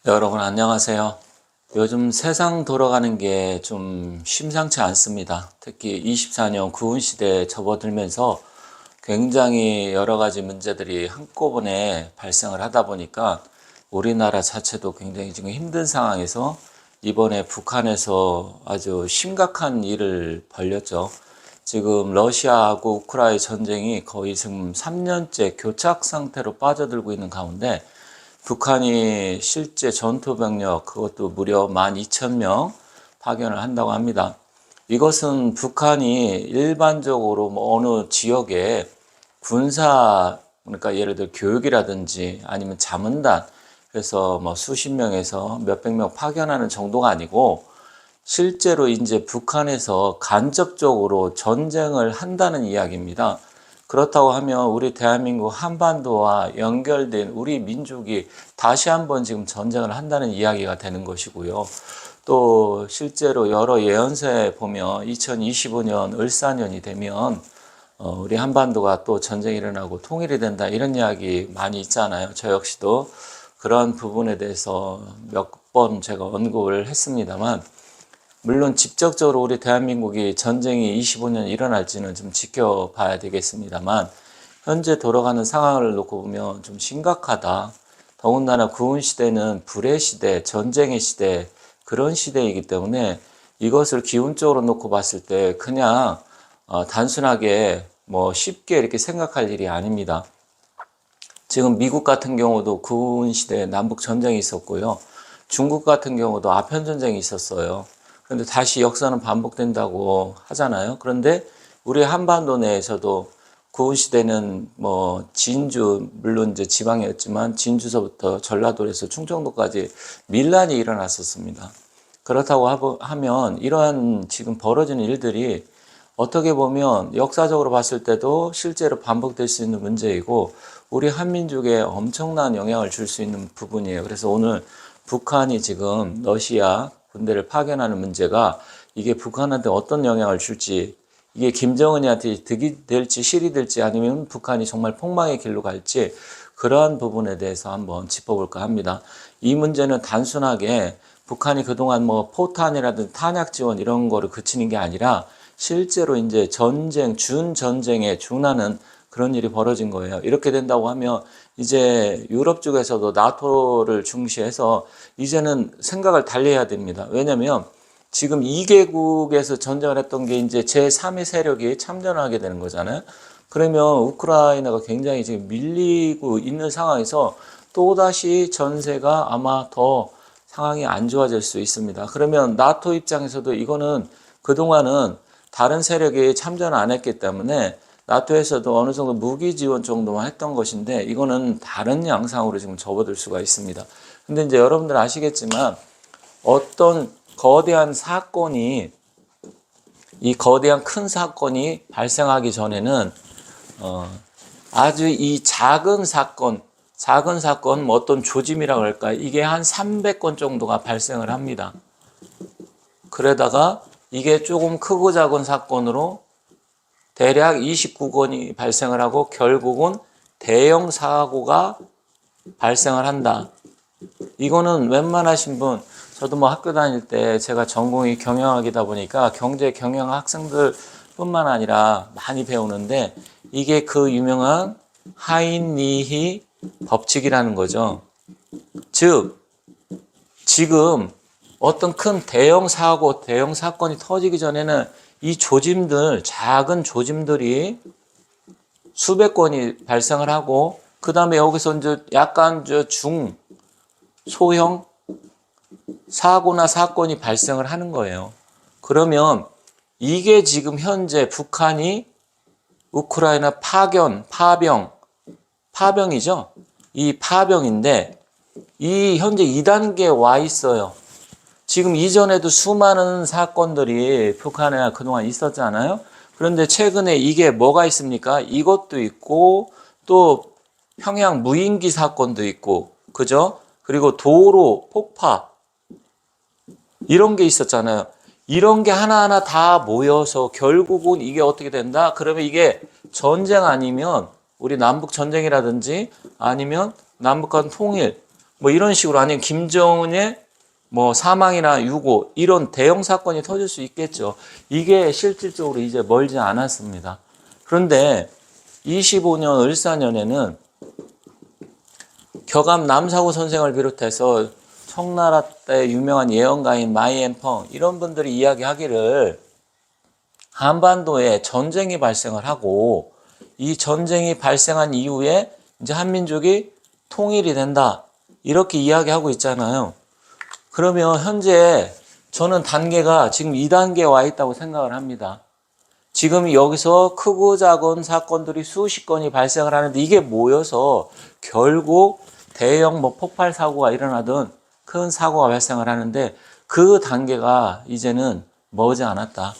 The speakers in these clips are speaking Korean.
여러분 안녕하세요. 요즘 세상 돌아가는 게 좀 심상치 않습니다. 특히 24년 구은 시대에 접어들면서 굉장히 여러 가지 문제들이 한꺼번에 발생을 하다 보니까 우리나라 자체도 굉장히 지금 힘든 상황에서 이번에 북한에서 아주 심각한 일을 벌였죠. 지금 러시아하고 우크라이나 전쟁이 거의 지금 3년째 교착 상태로 빠져들고 있는 가운데 북한이 실제 전투병력 그것도 무려 12,000명 파견을 한다고 합니다. 이것은 북한이 일반적으로 어느 지역에 군사 그러니까 예를 들어 교육이라든지 아니면 자문단 그래서 수십 명에서 몇백 명 파견하는 정도가 아니고 실제로 이제 북한에서 간접적으로 전쟁을 한다는 이야기입니다. 그렇다고 하면 우리 대한민국 한반도와 연결된 우리 민족이 다시 한번 지금 전쟁을 한다는 이야기가 되는 것이고요. 또 실제로 여러 예언서에 보면 2025년 을사년이 되면 우리 한반도가 또 전쟁이 일어나고 통일이 된다 이런 이야기 많이 있잖아요. 저 역시도 그런 부분에 대해서 몇 번 제가 언급을 했습니다만 물론 직접적으로 우리 대한민국이 전쟁이 25년 일어날지는 좀 지켜봐야 되겠습니다만 현재 돌아가는 상황을 놓고 보면 좀 심각하다. 더군다나 구은 시대는 불의 시대, 전쟁의 시대 그런 시대이기 때문에 이것을 기운적으로 놓고 봤을 때 그냥 단순하게 쉽게 이렇게 생각할 일이 아닙니다. 지금 미국 같은 경우도 구은 시대에 남북 전쟁이 있었고요. 중국 같은 경우도 아편 전쟁이 있었어요. 그런데 다시 역사는 반복된다고 하잖아요. 그런데 우리 한반도 내에서도 구은 시대는 진주 물론 이제 지방이었지만 진주서부터 전라도에서 충청도까지 밀란이 일어났었습니다. 그렇다고 하면 이러한 지금 벌어지는 일들이 어떻게 보면 역사적으로 봤을 때도 실제로 반복될 수 있는 문제이고 우리 한민족에 엄청난 영향을 줄 수 있는 부분이에요. 그래서 오늘 북한이 지금 러시아 군대를 파견하는 문제가 이게 북한한테 어떤 영향을 줄지 이게 김정은이한테 득이 될지 실이 될지 아니면 북한이 정말 폭망의 길로 갈지 그러한 부분에 대해서 한번 짚어볼까 합니다. 이 문제는 단순하게 북한이 그동안 포탄이라든지 탄약 지원 이런 거를 그치는 게 아니라 실제로 이제 전쟁, 준전쟁에 준하는 그런 일이 벌어진 거예요. 이렇게 된다고 하면 이제 유럽 쪽에서도 나토를 중시해서 이제는 생각을 달리해야 됩니다. 왜냐하면 지금 2개국에서 전쟁을 했던 게 이제 제3의 세력이 참전하게 되는 거잖아요. 그러면 우크라이나가 굉장히 지금 밀리고 있는 상황에서 또다시 전세가 아마 더 상황이 안 좋아질 수 있습니다. 그러면 나토 입장에서도 이거는 그동안은 다른 세력이 참전 안 했기 때문에 나토에서도 어느 정도 무기 지원 정도만 했던 것인데 이거는 다른 양상으로 지금 접어들 수가 있습니다. 근데 이제 여러분들 아시겠지만 어떤 거대한 사건이 이 거대한 큰 사건이 발생하기 전에는 아주 이 작은 사건 어떤 조짐이라고 할까 이게 한 300건 정도가 발생을 합니다. 그러다가 이게 조금 크고 작은 사건으로 대략 29건이 발생을 하고 결국은 대형 사고가 발생을 한다. 이거는 웬만하신 분, 저도 학교 다닐 때 제가 전공이 경영학이다 보니까 경제 경영 학생들 뿐만 아니라 많이 배우는데 이게 그 유명한 하인리히 법칙이라는 거죠. 즉, 지금 어떤 큰 대형 사고, 대형 사건이 터지기 전에는 이 조짐들, 작은 조짐들이 수백 건이 발생을 하고, 그 다음에 여기서 이제 약간 소형 사고나 사건이 발생을 하는 거예요. 그러면 이게 지금 현재 북한이 우크라이나 파병이죠? 이 파병인데, 이 현재 2단계에 와 있어요. 지금 이전에도 수많은 사건들이 북한에 그동안 있었잖아요. 그런데 최근에 이게 뭐가 있습니까? 이것도 있고 또 평양 무인기 사건도 있고 그죠? 그리고 도로 폭파 이런 게 있었잖아요. 이런 게 하나하나 다 모여서 결국은 이게 어떻게 된다? 그러면 이게 전쟁 아니면 우리 남북 전쟁이라든지 아니면 남북 간 통일 뭐 이런 식으로 아니면 김정은의 뭐 사망이나 유고 이런 대형 사건이 터질 수 있겠죠. 이게 실질적으로 이제 멀지 않았습니다. 그런데 25년 을사년에는 격암 남사구 선생을 비롯해서 청나라 때 유명한 예언가인 마이앤펑 이런 분들이 이야기하기를 한반도에 전쟁이 발생을 하고 이 전쟁이 발생한 이후에 이제 한민족이 통일이 된다. 이렇게 이야기하고 있잖아요. 그러면 현재 저는 단계가 지금 2단계에 와 있다고 생각을 합니다. 지금 여기서 크고 작은 사건들이 수십 건이 발생을 하는데 이게 모여서 결국 대형 뭐 폭발 사고가 일어나든 큰 사고가 발생을 하는데 그 단계가 이제는 머지 않았다.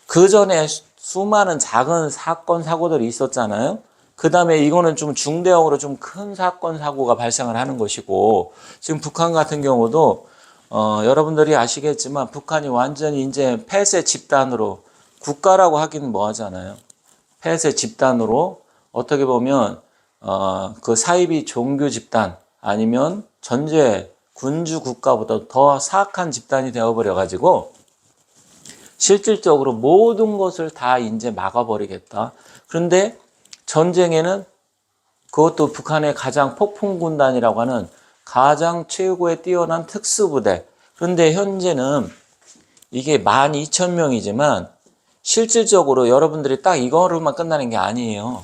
그 전에 수많은 작은 사건 사고들이 있었잖아요. 그 다음에 이거는 좀 중대형으로 좀 큰 사건 사고가 발생을 하는 것이고 지금 북한 같은 경우도 여러분들이 아시겠지만 북한이 완전히 이제 폐쇄 집단으로 국가라고 하기는 뭐 하잖아요. 폐쇄 집단으로 어떻게 보면 그 사이비 종교 집단 아니면 전제 군주 국가보다 더 사악한 집단이 되어버려 가지고 실질적으로 모든 것을 다 이제 막아버리겠다. 그런데 전쟁에는 그것도 북한의 가장 폭풍군단이라고 하는 가장 최고에 뛰어난 특수부대. 그런데 현재는 이게 12,000명이지만 실질적으로 여러분들이 딱 이거로만 끝나는 게 아니에요.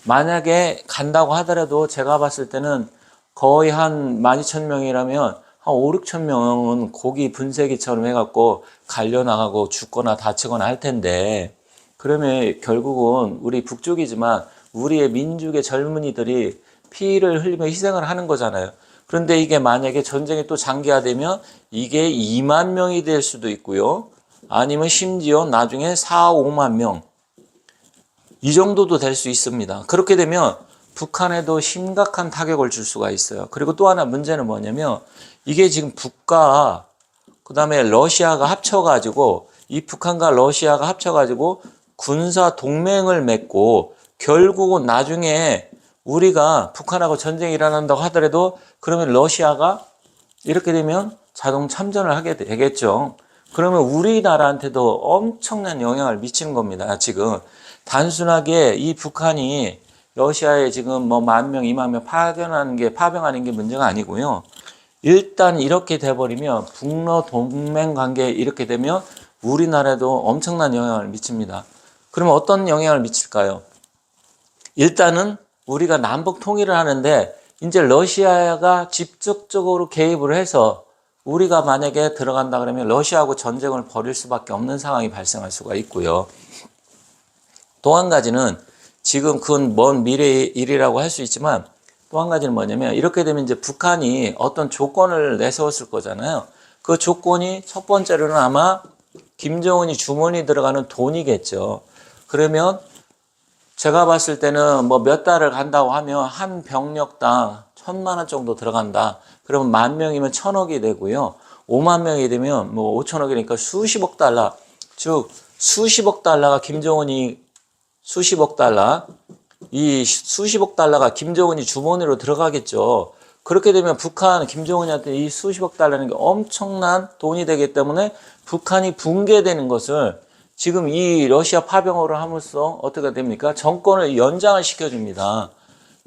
만약에 간다고 하더라도 제가 봤을 때는 거의 한 12,000명이라면 한 5, 6,000명은 고기 분쇄기처럼 해갖고 갈려나가고 죽거나 다치거나 할 텐데 그러면 결국은 우리 북쪽이지만 우리의 민족의 젊은이들이 피를 흘리며 희생을 하는 거잖아요. 그런데 이게 만약에 전쟁이 또 장기화되면 이게 2만 명이 될 수도 있고요. 아니면 심지어 나중에 4, 5만 명. 이 정도도 될 수 있습니다. 그렇게 되면 북한에도 심각한 타격을 줄 수가 있어요. 그리고 또 하나 문제는 뭐냐면 이게 지금 북과 그다음에 러시아가 합쳐가지고 이 북한과 러시아가 합쳐가지고 군사 동맹을 맺고 결국은 나중에 우리가 북한하고 전쟁이 일어난다고 하더라도 그러면 러시아가 이렇게 되면 자동 참전을 하게 되겠죠. 그러면 우리나라한테도 엄청난 영향을 미치는 겁니다. 지금 단순하게 이 북한이 러시아에 지금 뭐 10,000명, 20,000명 파병하는 게 문제가 아니고요. 일단 이렇게 돼버리면 북러 동맹 관계에 이렇게 되면 우리나라에도 엄청난 영향을 미칩니다. 그러면 어떤 영향을 미칠까요? 일단은 우리가 남북 통일을 하는데 이제 러시아가 직접적으로 개입을 해서 우리가 만약에 들어간다 그러면 러시아하고 전쟁을 벌일 수밖에 없는 상황이 발생할 수가 있고요. 또 한 가지는 지금 그건 먼 미래의 일이라고 할 수 있지만 또 한 가지는 뭐냐면 이렇게 되면 이제 북한이 어떤 조건을 내세웠을 거잖아요. 그 조건이 첫 번째로는 아마 김정은이 주머니 들어가는 돈이겠죠. 그러면 제가 봤을 때는 뭐 몇 달을 간다고 하면 한 병력당 1,000만 원 정도 들어간다. 그러면 10,000명이면 1,000억이 되고요. 5만 명이 되면 뭐 5천억이니까 수십억 달러. 즉 수십억 달러가 이 수십억 달러가 김정은이 주머니로 들어가겠죠. 그렇게 되면 북한 김정은이한테 이 수십억 달러는 게 엄청난 돈이 되기 때문에 북한이 붕괴되는 것을 지금 이 러시아 파병을 함으로써 어떻게 됩니까? 정권을 연장을 시켜줍니다.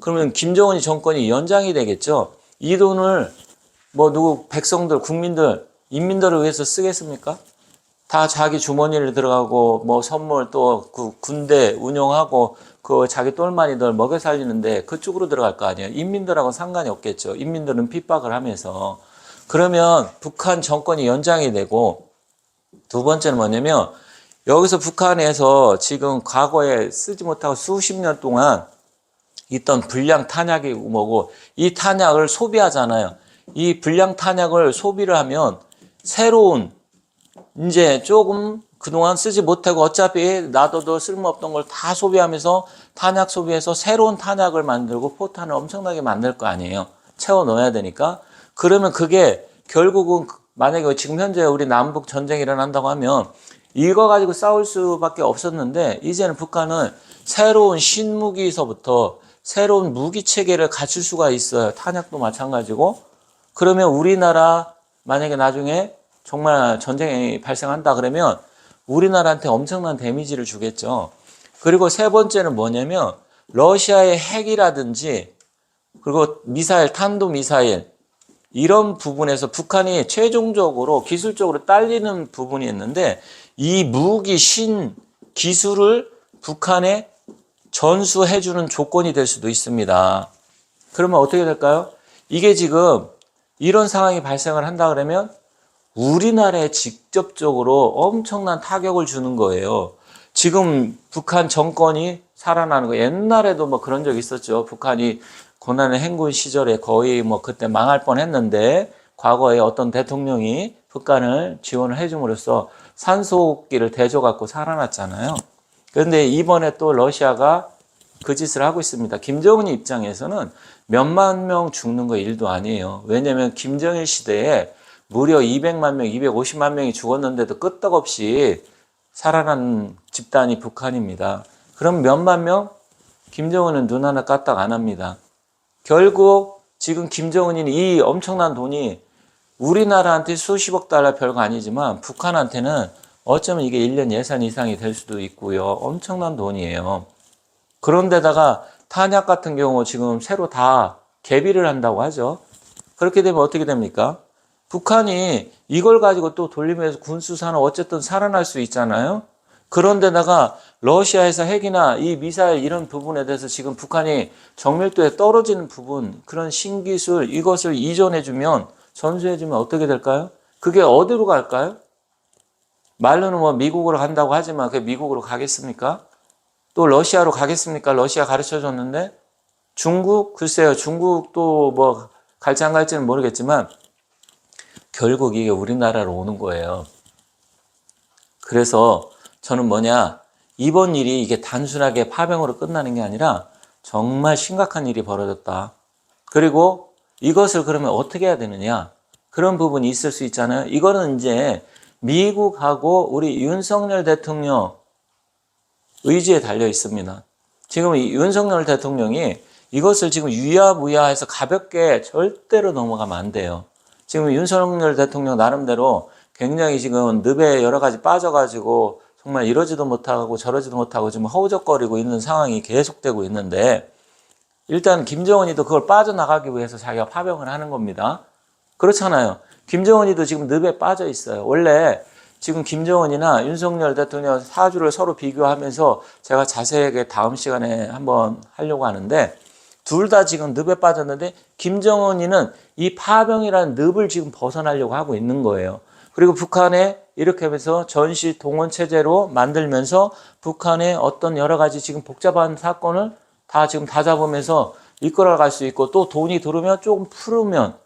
그러면 김정은이 정권이 연장이 되겠죠. 이 돈을 뭐 누구 백성들, 국민들, 인민들을 위해서 쓰겠습니까? 다 자기 주머니를 들어가고 뭐 선물 또 그 군대 운용하고 그 자기 똘마니들 먹여 살리는데 그쪽으로 들어갈 거 아니에요. 인민들하고는 상관이 없겠죠. 인민들은 핍박을 하면서. 그러면 북한 정권이 연장이 되고 두 번째는 뭐냐면 여기서 북한에서 지금 과거에 쓰지 못하고 수십 년 동안 있던 불량 탄약이 뭐고 이 탄약을 소비하잖아요. 이 불량 탄약을 소비를 하면 새로운 이제 조금 그동안 쓰지 못하고 어차피 놔둬도 쓸모없던 걸 다 소비하면서 탄약 소비해서 새로운 탄약을 만들고 포탄을 엄청나게 만들 거 아니에요. 채워 넣어야 되니까. 그러면 그게 결국은 만약에 지금 현재 우리 남북 전쟁이 일어난다고 하면 이거 가지고 싸울 수밖에 없었는데 이제는 북한은 새로운 신무기서부터 새로운 무기 체계를 갖출 수가 있어요. 탄약도 마찬가지고. 그러면 우리나라 만약에 나중에 정말 전쟁이 발생한다 그러면 우리나라한테 엄청난 데미지를 주겠죠. 그리고 세 번째는 뭐냐면 러시아의 핵이라든지 그리고 미사일, 탄도미사일 이런 부분에서 북한이 최종적으로 기술적으로 딸리는 부분이 있는데 이 무기 기술을 북한에 전수해주는 조건이 될 수도 있습니다. 그러면 어떻게 될까요? 이게 지금 이런 상황이 발생을 한다 그러면 우리나라에 직접적으로 엄청난 타격을 주는 거예요. 지금 북한 정권이 살아나는 거 옛날에도 뭐 그런 적 있었죠. 북한이 고난의 행군 시절에 거의 뭐 그때 망할 뻔했는데 과거에 어떤 대통령이 북한을 지원을 해줌으로써 산소호흡기를 대줘갖고 살아났잖아요. 그런데 이번에 또 러시아가 그 짓을 하고 있습니다. 김정은 입장에서는 몇만 명 죽는 거 일도 아니에요. 왜냐하면 김정일 시대에 무려 200만 명, 250만 명이 죽었는데도 끄떡없이 살아난 집단이 북한입니다. 그럼 몇만 명? 김정은은 눈 하나 까딱 안 합니다. 결국 지금 김정은이 이 엄청난 돈이 우리나라한테 수십억 달러 별거 아니지만 북한한테는 어쩌면 이게 1년 예산 이상이 될 수도 있고요. 엄청난 돈이에요. 그런데다가 탄약 같은 경우 지금 새로 다 개비를 한다고 하죠. 그렇게 되면 어떻게 됩니까? 북한이 이걸 가지고 또 돌리면서 군수산업 어쨌든 살아날 수 있잖아요. 그런데다가 러시아에서 핵이나 이 미사일 이런 부분에 대해서 지금 북한이 정밀도에 떨어지는 부분, 그런 신기술 이것을 이전해주면, 전수해주면 어떻게 될까요? 그게 어디로 갈까요? 말로는 뭐 미국으로 간다고 하지만 그게 미국으로 가겠습니까? 또 러시아로 가겠습니까? 러시아 가르쳐줬는데 중국? 글쎄요. 중국도 뭐 갈지 안 갈지는 모르겠지만 결국 이게 우리나라로 오는 거예요. 그래서 저는 이번 일이 이게 단순하게 파병으로 끝나는 게 아니라 정말 심각한 일이 벌어졌다. 그리고 이것을 그러면 어떻게 해야 되느냐? 그런 부분이 있을 수 있잖아요. 이거는 이제 미국하고 우리 윤석열 대통령 의지에 달려 있습니다. 지금 이 윤석열 대통령이 이것을 지금 유야무야해서 가볍게 절대로 넘어가면 안 돼요. 지금 윤석열 대통령 나름대로 굉장히 지금 늪에 여러 가지 빠져가지고 정말 이러지도 못하고 저러지도 못하고 지금 허우적거리고 있는 상황이 계속되고 있는데 일단 김정은이도 그걸 빠져나가기 위해서 자기가 파병을 하는 겁니다. 그렇잖아요. 김정은이도 지금 늪에 빠져 있어요. 원래 지금 김정은이나 윤석열 대통령 사주를 서로 비교하면서 제가 자세하게 다음 시간에 한번 하려고 하는데 둘 다 지금 늪에 빠졌는데 김정은이는 이 파병이라는 늪을 지금 벗어나려고 하고 있는 거예요. 그리고 북한에 이렇게 하면서 전시 동원 체제로 만들면서 북한의 어떤 여러 가지 지금 복잡한 사건을 다 지금 다 잡으면서 이끌어갈 수 있고 또 돈이 들어오면 조금 풀으면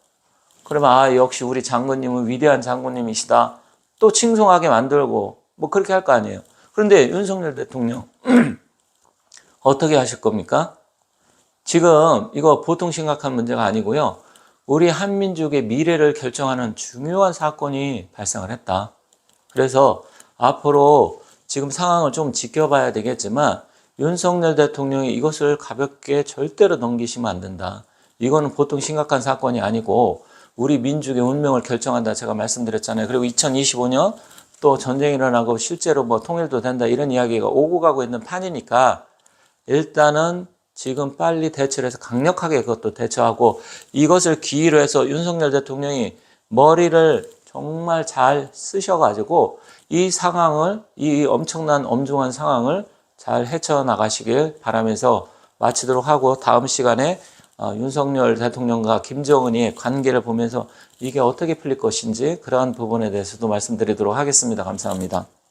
그러면 역시 우리 장군님은 위대한 장군님이시다. 또 칭송하게 만들고 뭐 그렇게 할 거 아니에요. 그런데 윤석열 대통령 어떻게 하실 겁니까? 지금 이거 보통 심각한 문제가 아니고요. 우리 한민족의 미래를 결정하는 중요한 사건이 발생을 했다. 그래서 앞으로 지금 상황을 좀 지켜봐야 되겠지만 윤석열 대통령이 이것을 가볍게 절대로 넘기시면 안 된다. 이거는 보통 심각한 사건이 아니고 우리 민족의 운명을 결정한다 제가 말씀드렸잖아요. 그리고 2025년 또 전쟁이 일어나고 실제로 뭐 통일도 된다 이런 이야기가 오고 가고 있는 판이니까 일단은 지금 빨리 대처를 해서 강력하게 그것도 대처하고 이것을 기회로 해서 윤석열 대통령이 머리를 정말 잘 쓰셔가지고 이 상황을 이 엄청난 엄중한 상황을 잘 헤쳐나가시길 바라면서 마치도록 하고 다음 시간에 윤석열 대통령과 김정은이 관계를 보면서 이게 어떻게 풀릴 것인지 그러한 부분에 대해서도 말씀드리도록 하겠습니다. 감사합니다.